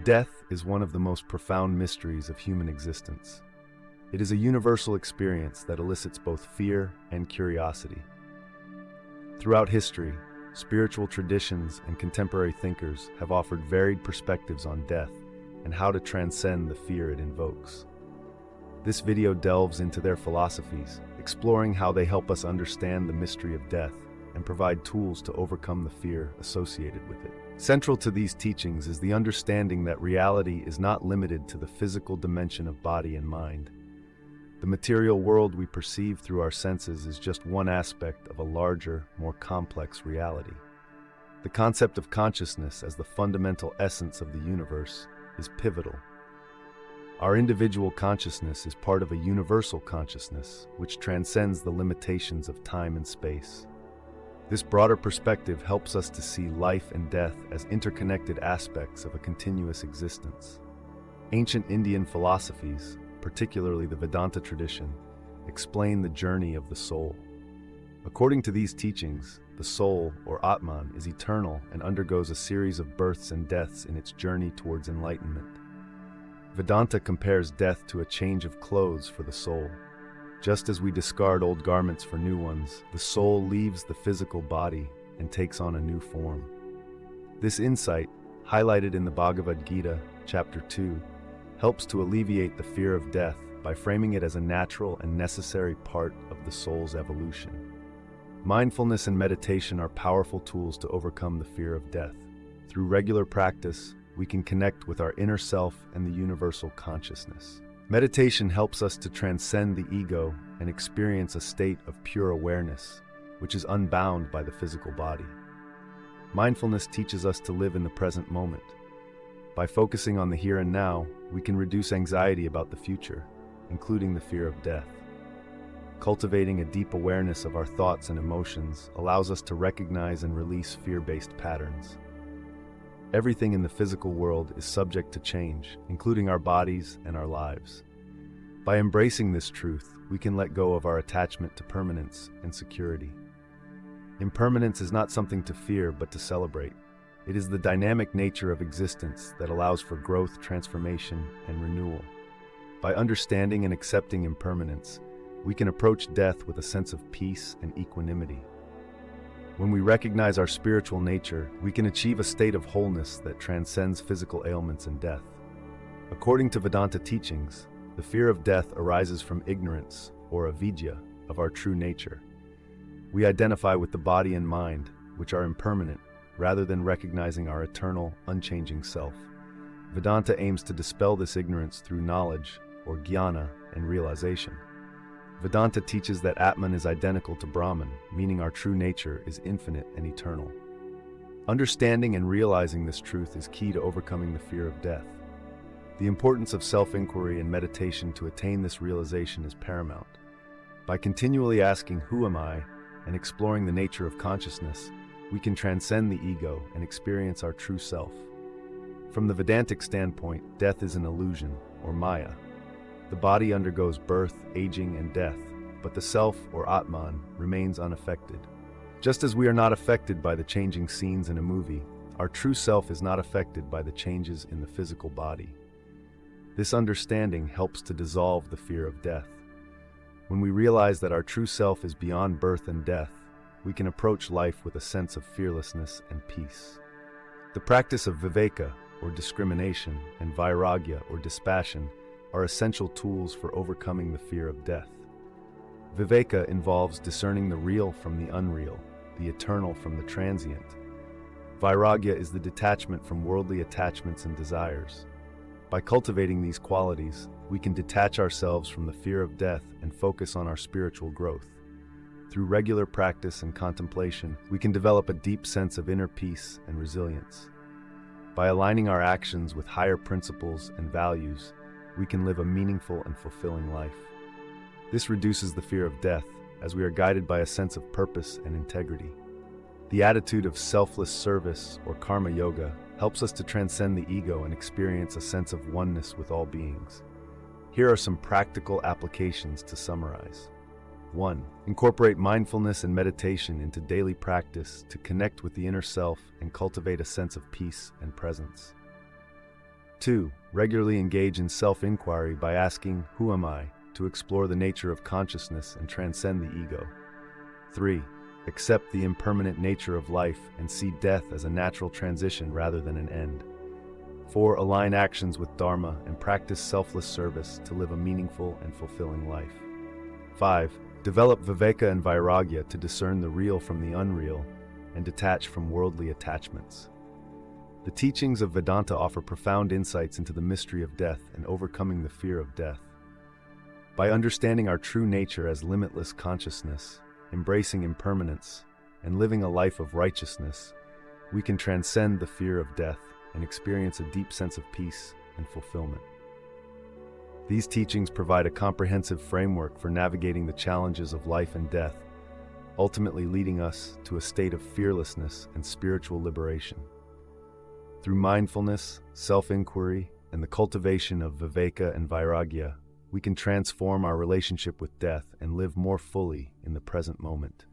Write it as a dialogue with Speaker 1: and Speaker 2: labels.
Speaker 1: Death is one of the most profound mysteries of human existence. It is a universal experience that elicits both fear and curiosity. Throughout history, spiritual traditions and contemporary thinkers have offered varied perspectives on death and how to transcend the fear it invokes. This video delves into their philosophies, exploring how they help us understand the mystery of death and provide tools to overcome the fear associated with it. Central to these teachings is the understanding that reality is not limited to the physical dimension of body and mind. The material world we perceive through our senses is just one aspect of a larger, more complex reality. The concept of consciousness as the fundamental essence of the universe is pivotal. Our individual consciousness is part of a universal consciousness which transcends the limitations of time and space. This broader perspective helps us to see life and death as interconnected aspects of a continuous existence. Ancient Indian philosophies, particularly the Vedanta tradition, explain the journey of the soul. According to these teachings, the soul, or Atman, is eternal and undergoes a series of births and deaths in its journey towards enlightenment. Vedanta compares death to a change of clothes for the soul. Just as we discard old garments for new ones, the soul leaves the physical body and takes on a new form. This insight, highlighted in the Bhagavad Gita, chapter 2, helps to alleviate the fear of death by framing it as a natural and necessary part of the soul's evolution. Mindfulness and meditation are powerful tools to overcome the fear of death. Through regular practice, we can connect with our inner self and the universal consciousness. Meditation helps us to transcend the ego and experience a state of pure awareness, which is unbound by the physical body. Mindfulness teaches us to live in the present moment. By focusing on the here and now, we can reduce anxiety about the future, including the fear of death. Cultivating a deep awareness of our thoughts and emotions allows us to recognize and release fear-based patterns. Everything in the physical world is subject to change, including our bodies and our lives. By embracing this truth, we can let go of our attachment to permanence and security. Impermanence is not something to fear, but to celebrate. It is the dynamic nature of existence that allows for growth, transformation, and renewal. By understanding and accepting impermanence, we can approach death with a sense of peace and equanimity. When we recognize our spiritual nature, we can achieve a state of wholeness that transcends physical ailments and death. According to Vedanta teachings, the fear of death arises from ignorance, or avidya, of our true nature. We identify with the body and mind, which are impermanent, rather than recognizing our eternal, unchanging self. Vedanta aims to dispel this ignorance through knowledge, or jnana, and realization. Vedanta teaches that Atman is identical to Brahman, meaning our true nature is infinite and eternal. Understanding and realizing this truth is key to overcoming the fear of death. The importance of self-inquiry and meditation to attain this realization is paramount. By continually asking, "Who am I?" and exploring the nature of consciousness, we can transcend the ego and experience our true self. From the Vedantic standpoint, death is an illusion, or maya. The body undergoes birth, aging, and death, but the self, or Atman, remains unaffected. Just as we are not affected by the changing scenes in a movie, our true self is not affected by the changes in the physical body. This understanding helps to dissolve the fear of death. When we realize that our true self is beyond birth and death, we can approach life with a sense of fearlessness and peace. The practice of Viveka, or discrimination, and Vairagya, or dispassion, are essential tools for overcoming the fear of death. Viveka involves discerning the real from the unreal, the eternal from the transient. Vairagya is the detachment from worldly attachments and desires. By cultivating these qualities, we can detach ourselves from the fear of death and focus on our spiritual growth. Through regular practice and contemplation, we can develop a deep sense of inner peace and resilience. By aligning our actions with higher principles and values, we can live a meaningful and fulfilling life. This reduces the fear of death, as we are guided by a sense of purpose and integrity. The attitude of selfless service, or karma yoga, helps us to transcend the ego and experience a sense of oneness with all beings. Here are some practical applications to summarize. 1. Incorporate mindfulness and meditation into daily practice to connect with the inner self and cultivate a sense of peace and presence. 2. Regularly engage in self-inquiry by asking, "Who am I?" to explore the nature of consciousness and transcend the ego. 3. Accept the impermanent nature of life and see death as a natural transition rather than an end. 4. Align actions with Dharma and practice selfless service to live a meaningful and fulfilling life. 5. Develop Viveka and Vairagya to discern the real from the unreal and detach from worldly attachments. The teachings of Vedanta offer profound insights into the mystery of death and overcoming the fear of death. By understanding our true nature as limitless consciousness, embracing impermanence, and living a life of righteousness, we can transcend the fear of death and experience a deep sense of peace and fulfillment. These teachings provide a comprehensive framework for navigating the challenges of life and death, ultimately leading us to a state of fearlessness and spiritual liberation. Through mindfulness, self-inquiry, and the cultivation of Viveka and Vairagya, we can transform our relationship with death and live more fully in the present moment.